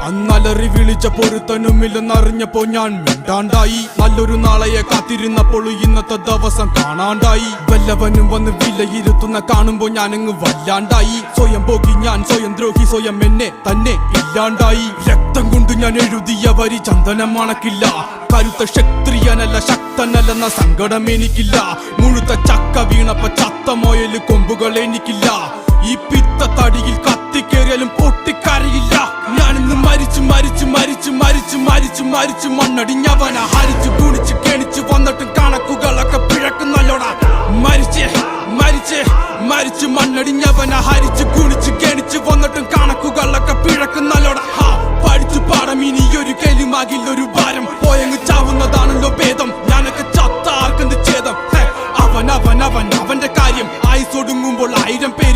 അന്നലറി വിളിച്ച പൊരുത്തനുമില്ലെന്നറിഞ്ഞപ്പോ ഞാൻ മിണ്ടാണ്ടായി. നല്ലൊരു നാളെയെ കാത്തിരുന്നപ്പോൾ ഇന്നത്തെ ദിവസം കാണാണ്ടായി. വല്ലവനും വന്ന് വിലയിരുത്തുന്ന കാണുമ്പോ ഞാനങ്ങ് വല്ലാണ്ടായി. സ്വയം പോകി ഞാൻ, സ്വയം ദ്രോഹി, സ്വയം എന്നെ തന്നെ ഇല്ലാണ്ടായി. രക്തം കൊണ്ട് ഞാൻ എഴുതിയ വരി ചന്ദനം മണക്കില്ല. കരുത്ത ക്ഷത്രിയനല്ല ശക്തനല്ലെന്ന സങ്കടം എനിക്കില്ല. മുഴുത്ത ചക്ക വീണപ്പ ചത്ത മൊയല് കൊമ്പുകൾ എനിക്കില്ല. ഈ പിത്ത തടിയിൽ കത്തിക്കേറിയാലും പൊട്ടിക്കരയില്ല. ഞാനിന്ന് മരിച്ചു മരിച്ചു മരിച്ചു മരിച്ചു മരിച്ചു മരിച്ചു മണ്ണടിഞ്ഞവന ഹരിച്ചു കുണിച്ചു കെണിച്ചു വന്നിട്ടും കണക്കുകളൊക്കെ പിഴക്കുന്നല്ലോടാ. മരിച്ചേ മരിച്ചേ മരിച്ചു മണ്ണടിഞ്ഞവന ഹരിച്ചു കുണിച്ചു കെണിച്ചു വന്നിട്ടും കണക്കുകളൊക്കെ പിഴക്കുന്നല്ലോടാ. പഠിച്ചു പാടം ഇനിയൊരു കെലുമാകില്ലൊരു ഭാരം. പോയങ്ങ് ചാവുന്നതാണല്ലോ ഭേദം. ഞാനൊക്കെ ചത്ത ആർക്കെന്ത് ഛേദം. അവൻ അവൻ അവൻ അവന്റെ കാര്യം ആയുസൊടുങ്ങുമ്പോൾ 1000 പേര്